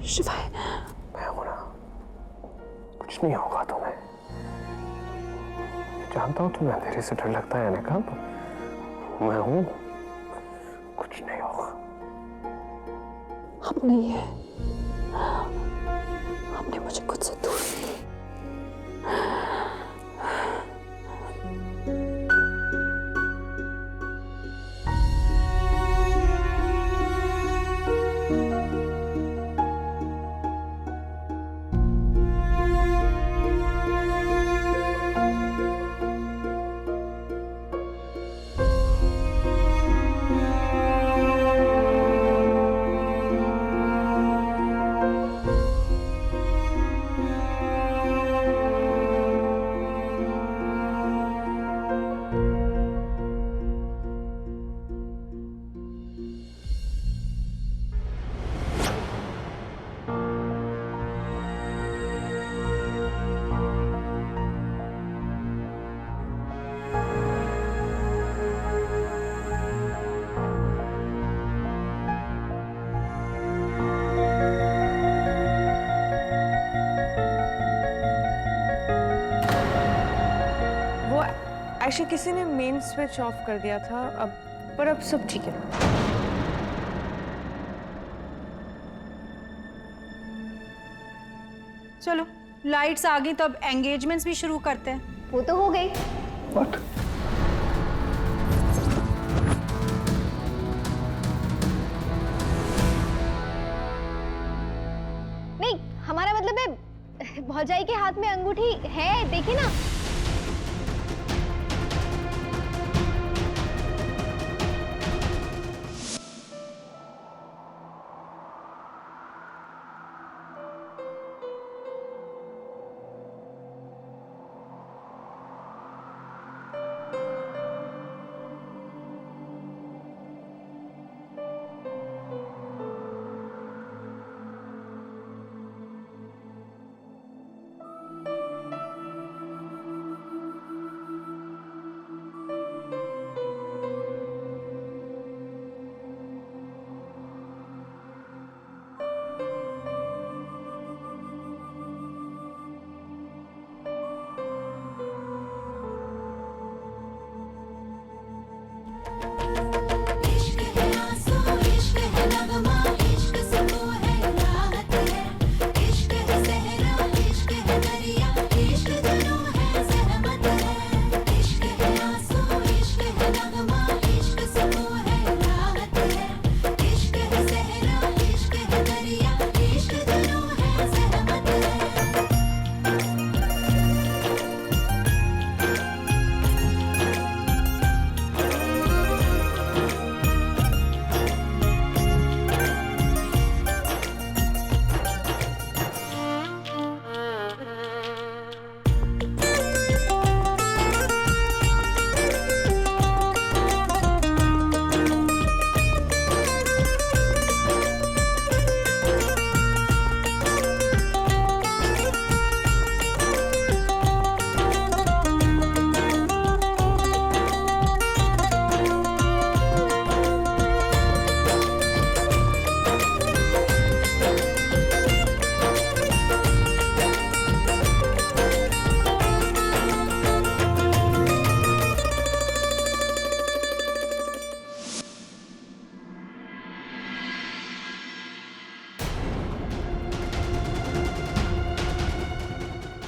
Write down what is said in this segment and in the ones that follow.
शिवाय, मैं हूं ना, कुछ नहीं होगा तुम्हें। जानता हूं तुम्हें अंधेरे से डर लगता है अनिका, मैं हूं, कुछ नहीं होगा। अब नहीं है, आपने मुझे खुद से दूर किया। एक्चुअली किसी ने मेन स्विच ऑफ कर दिया था, अब सब ठीक है। चलो लाइट्स आ गई तो अब एंगेजमेंट्स भी शुरू करते हैं। वो तो हो गई। What? नहीं, हमारा मतलब है भौजाई के हाथ में अंगूठी है, देखिए ना।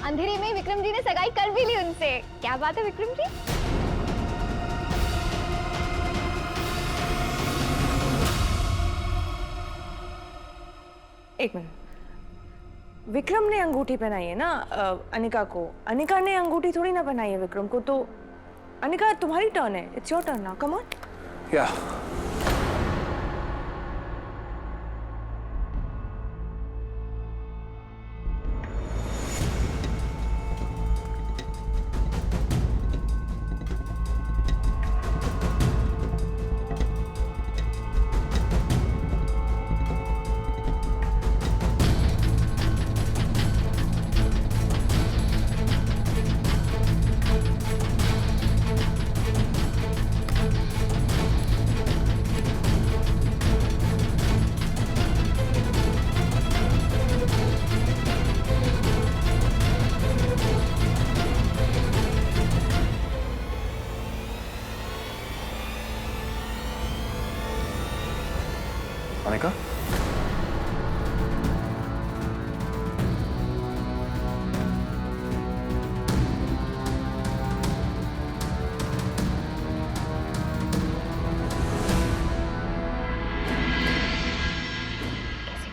अंधेरे में विक्रम जी ने सगाई कर भी ली उनसे। क्या बात है विक्रम जी। एक मिनट, विक्रम ने अंगूठी पहनाई है ना अनिका को। अनिका ने अंगूठी थोड़ी ना पहनाई है विक्रम को। तो अनिका तुम्हारी टर्न है, it's your turn now, come on. या अनिका?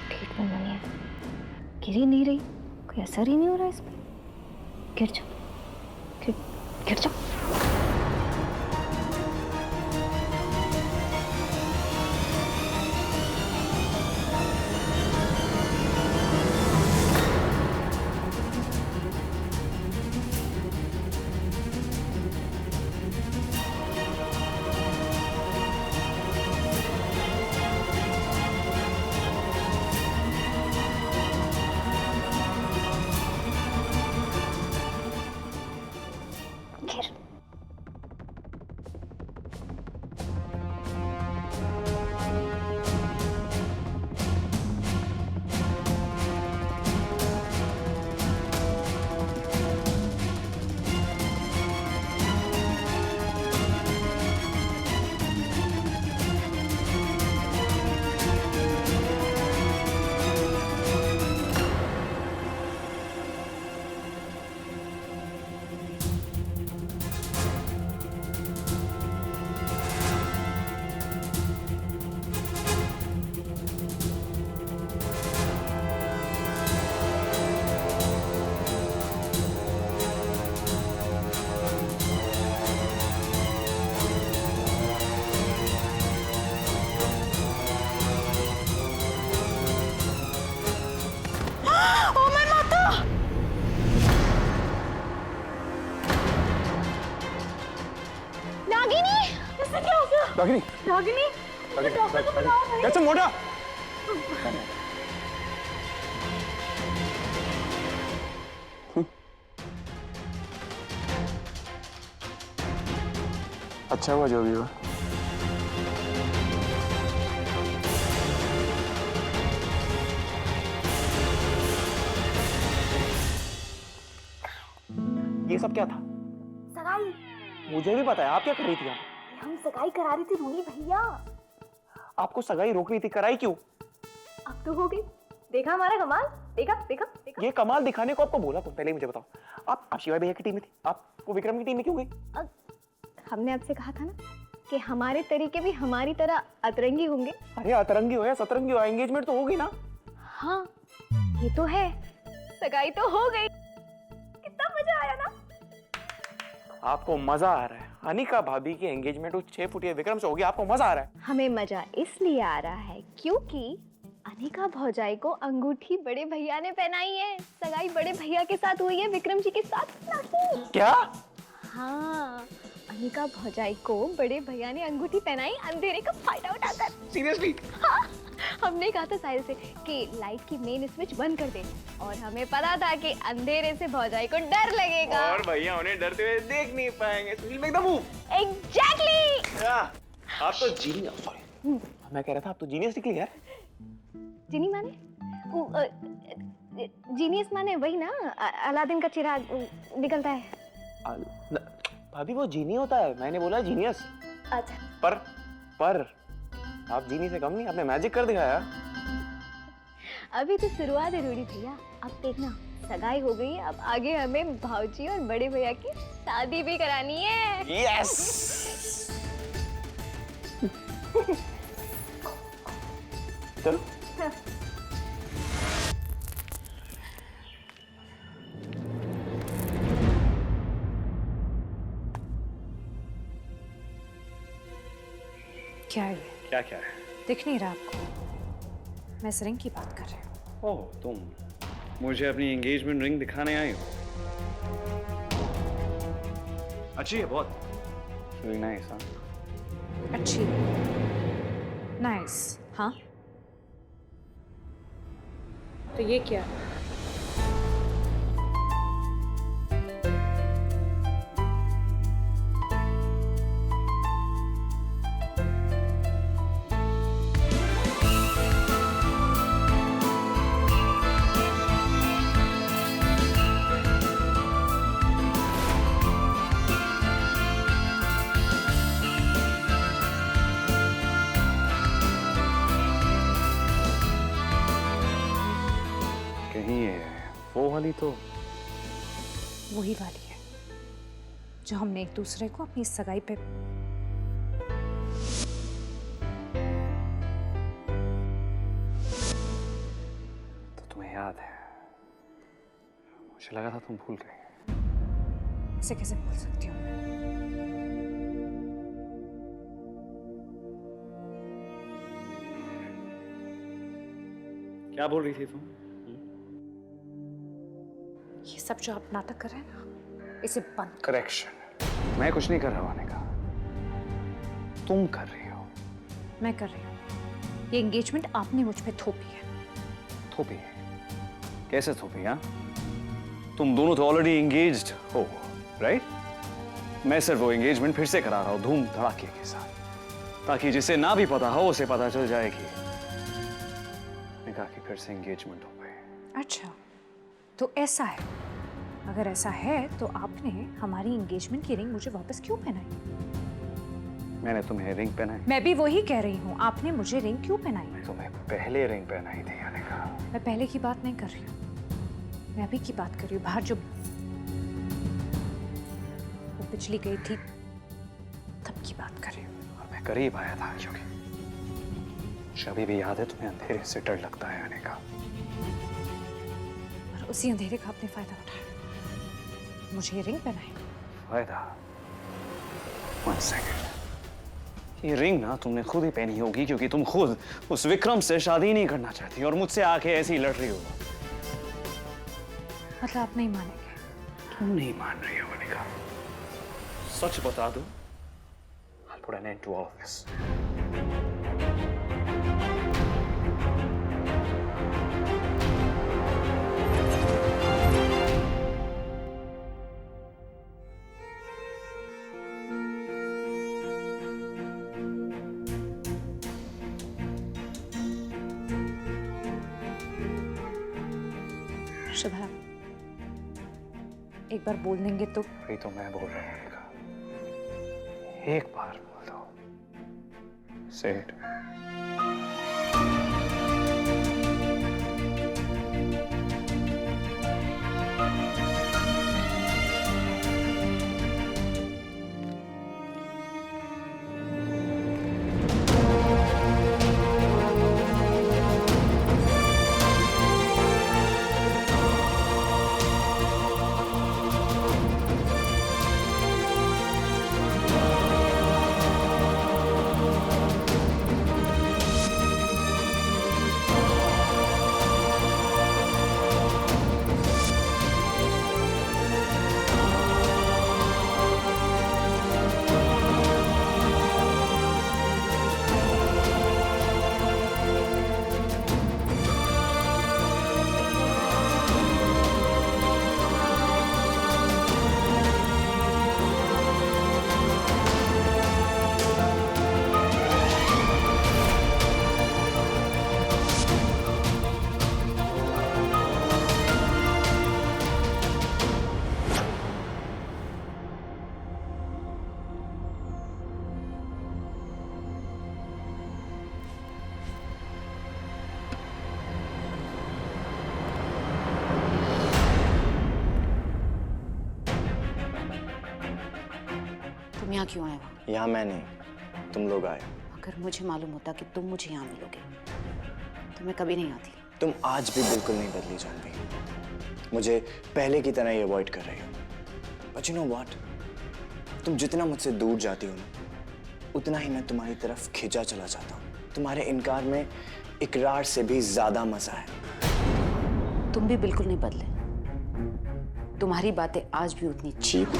ट्रीटमेंट बनी है, गिर ही नहीं रही, कोई असर ही नहीं हो रहा इस पर। गिर जाओ, गिर जाओ। रागिनी, रागिनी, डॉक्टर को बुलाओ भाई। कैसे मोटा? अच्छा हुआ जो भी हुआ। ये सब क्या था? सगाई। मुझे भी पता है। आप क्या कर रही थी यहाँ? हम सगाई करा रही थी रूनी भैया। आपको सगाई रोक रही थी, कराई क्यों? अब तो हो गई। देखा हमारा कमाल? देखा देखा देखा। ये कमाल दिखाने को आपको बोला कौन? पहले मुझे बताओ। आप शिवा भैया की टीम में थी, आपको विक्रम की टीम में क्यों गई? हमने आपसे कहा था ना कि हमारे तरीके भी हमारी तरह अतरंगी होंगे। अरे अतरंगी हो या सतरंगी हो, एंगेजमेंट तो होगी ना। हाँ ये तो है, सगाई तो हो गई। कितना मजा आया ना। आपको मजा आ रहा है? अनिका भाभी की एंगेजमेंट उस 6 फुटिया विक्रम से होगी, आपको मजा आ रहा है? हमें मजा इसलिए आ रहा है क्योंकि अनिका भौजाई को अंगूठी बड़े भैया ने पहनाई है। सगाई बड़े भैया के साथ हुई है, विक्रम जी के साथ नहीं। क्या? हाँ, अनिका भौजाई को बड़े भैया ने अंगूठी पहनाई अंधेरे का फायदा उठाकर। सीरियसली? हाँ, हमने कहा था साहिल से कि लाइट की मेन स्विच बंद कर दे, और हमें पता था कि अंधेरे से भौजाई को डर लगेगा और भैया उन्हें डरते हुए देख नहीं पाएंगे। सुशील में एकदम एग्जैक्टली। आप तो जीनियस, सॉरी मैं कह रहा था आप तो जीनियस निकली यार। जीनी माने? जीनियस माने वही ना, अलादीन का चिराग निकलता है। भाभी वो जीनी होता है, मैंने बोला जीनियस। अच्छा। पर आप जीनी से कम नहीं, आपने मैजिक कर दिखाया। अभी तो शुरुआत है रूडी भैया, अब देखना सगाई हो गई है, अब आगे हमें भाऊजी और बड़े भैया की शादी भी करानी है। यस। चलो। क्या है ये? क्या क्या है? दिख नहीं रहा आपको? मैं इस रिंग की बात कर रही हूँ। ओह, तुम मुझे अपनी एंगेजमेंट रिंग दिखाने आई हो? अच्छी है बहुत। Really nice, हाँ? अच्छी, नाइस, हाँ? तो ये क्या है? वाली तो वही वाली है जो हमने एक दूसरे को अपनी सगाई पे तो तुम्हें याद है? मुझे लगा था तुम भूल गई। इसे कैसे भूल सकती हूँ मैं? क्या बोल रही थी तुम? ये सब जो आप नाटक कर रहे हैं ना, इसे बंद करेक्शन, मैं कुछ नहीं कर रहा हूँ अनिका, तुम कर रही हो। मैं कर रही हूँ। ये एंगेजमेंट आपने मुझ पे थोपी है। थोपी? कैसे थोपी? हाँ, तुम दोनों तो ऑलरेडी एंगेज्ड हो, राइट? मैं सिर्फ वो एंगेजमेंट फिर से करा रहा हूँ धूम धड़ाके के साथ, ताकि जिसे ना भी पता हो उसे पता चल जाए कि निकाह की फिर से एंगेजमेंट हो गई। अच्छा, तो ऐसा है। अगर ऐसा है तो आपने हमारी एंगेजमेंट की रिंग मुझे वापस क्यों पहनाई? मैंने तुम्हें रिंग पहनाई? मैं भी वही कह रही हूँ, आपने मुझे रिंग क्यों पहनाई? मैं तुम्हें पहले रिंग पहनाई थी अनिका। मैं पहले की बात नहीं कर रही हूँ, मैं अभी की बात कर रही हूँ। बाहर जो वो बिजली गई थी तब की बात कर रही हूँ। और मैं करीब आया था क्योंकि मुझे अभी भी याद है तुम्हें अंधेरे से डर लगता है अनिका। और उसी अंधेरे का आपने फायदा उठाया, मुझे ये रिंग पहनाई। फायदा? 1 सेकंड, ये रिंग ना तुमने खुद ही पहनी होगी क्योंकि तुम खुद उस विक्रम से शादी नहीं करना चाहती और मुझसे आके ऐसे ही लड़ रही हो। मतलब आप नहीं मानेंगे? तुम नहीं मान रही हो अनिका? सच बता दो, I'll put an end to all of this. शुभा, एक बार बोल देंगे तो? वही तो मैं बोल रहा हूँ अनिका, एक बार बोल दो। Say it. तुम यहाँ क्यों आए हो? यहाँ मैं नहीं, तुम लोग आए। अगर मुझे मालूम होता कि तुम मुझे यहाँ मिलोगे तो मैं कभी नहीं आती। तुम आज भी बिल्कुल नहीं बदली जानवी, मुझे पहले की तरह ही अवॉइड कर रही हो। बट यू नो व्हाट, तुम जितना मुझसे दूर जाती हो ना, उतना ही मैं तुम्हारी तरफ खिंचा चला जाता हूँ। तुम्हारे इनकार में इकरार से भी ज्यादा मजा है। तुम भी बिल्कुल नहीं बदले। तुम्हारी बातें आज भी उतनी चीप,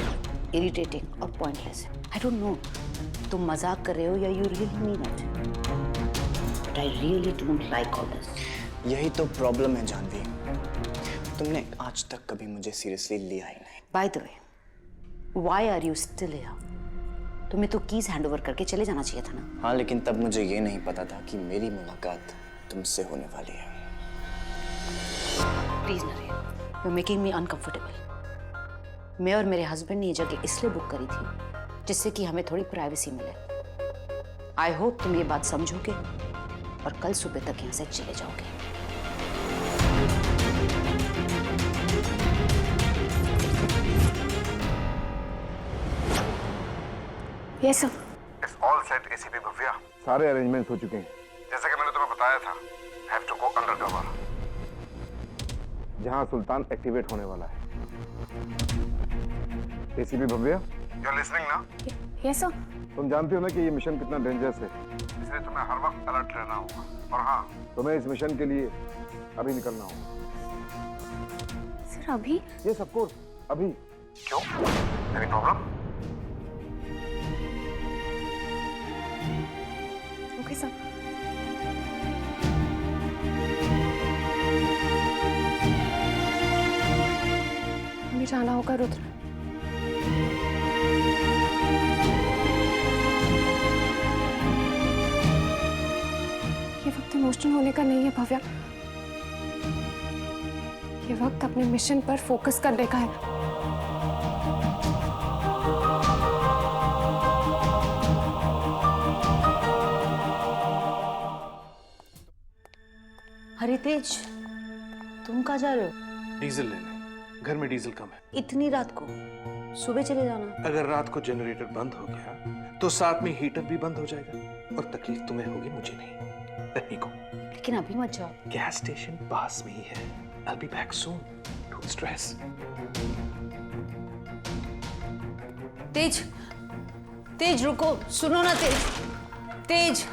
इरिटेटिंग और पॉइंटलेस है। आई डोंट नो तुम मजाक कर रहे हो या you really mean it, but I really don't like all this. यही तो प्रॉब्लम है जानवी, तुमने आज तक कभी मुझे सीरियसली लिया ही नहीं। By the way, why are you still here? तुम्हें तो कीज हैंडओवर करके चले जाना चाहिए था ना। हाँ, लेकिन तब मुझे ये नहीं पता था कि मेरी मुलाकात तुमसे होने वाली है। Please Naren, you are making me uncomfortable. मैं और मेरे हस्बैंड ने ये जगह इसलिए बुक करी थी जिससे कि हमें थोड़ी प्राइवेसी मिले। आई होप तुम ये बात समझोगे और कल सुबह तक यहाँ से चले जाओगे। Yes sir. It's all set ACP Bhavya. सारे अरेंजमेंट्स हो चुके हैं। जैसे कि मैंने तुम्हें बताया था, have to go under cover. जहां सुल्तान एक्टिवेट होने वाला है। ACP Bhavya, you are listening ना? Yes sir. तुम जानते हो ना कि ये मिशन कितना डेंजरस है, इसलिए तुम्हें हर वक्त अलर्ट रहना होगा। और हाँ, तुम्हें इस मिशन के लिए अभी निकलना होगा। सर अभी? यस ऑफ कोर्स, अभी। क्यों? Any problem? Okay sir. हमें जाना होगा रुद्र। ये वक्त इमोशनल होने का नहीं है भव्या। ये वक्त अपने मिशन पर फोकस करने का है। हरितेज, तुम कहाँ जा रहे हो? डीजल लेने। घर में डीजल कम है। इतनी रात को? सुबह चले जाना। अगर रात को जनरेटर बंद हो गया तो साथ में हीटर भी बंद हो जाएगा और तकलीफ तुम्हें होगी, मुझे नहीं। रखनी को। लेकिन अभी मत जाओ। गैस स्टेशन पास में ही है। I'll be back soon. Don't stress. तेज, तेज रुको, सुनो ना तेज, तेज।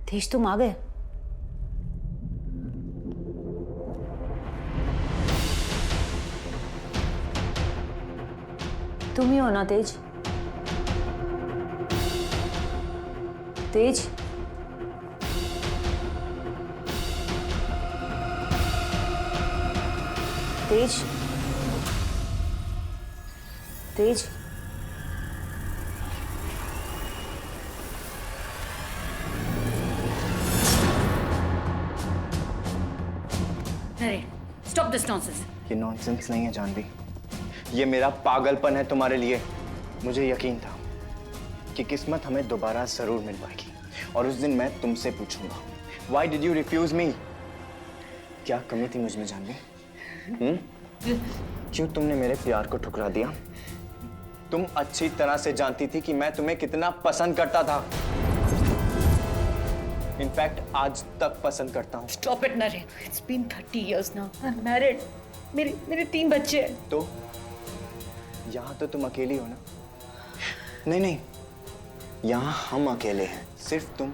तेज, तुम आ गए? तुम ही हो ना Tej? Tej, Tej, Tej. Stop this nonsense. ये नॉनसेंस नहीं है जानवी, ये मेरा पागलपन है तुम्हारे लिए। मुझे यकीन था कि किस्मत हमें दोबारा जरूर मिल पाएगी और उस दिन मैं तुमसे पूछूंगा, Why did you refuse me? क्या कमी थी मुझ में जानवी? क्यों तुमने मेरे प्यार को ठुकरा दिया? तुम अच्छी तरह से जानती थी कि मैं तुम्हें कितना पसंद करता था। इनफैक्ट आज तक पसंद करता हूँ। Stop it, Naren. It's been 30 years now. I'm married. मेरे 3 बच्चे हैं। तो यहाँ तो तुम अकेली हो ना? नहीं नहीं, यहाँ हम अकेले हैं, सिर्फ तुम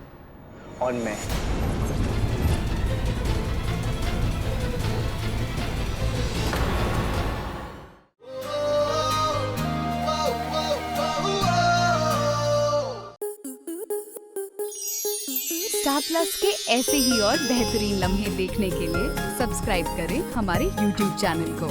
और मैं। स्टार प्लस के ऐसे ही और बेहतरीन लम्हे देखने के लिए सब्सक्राइब करें हमारे YouTube चैनल को।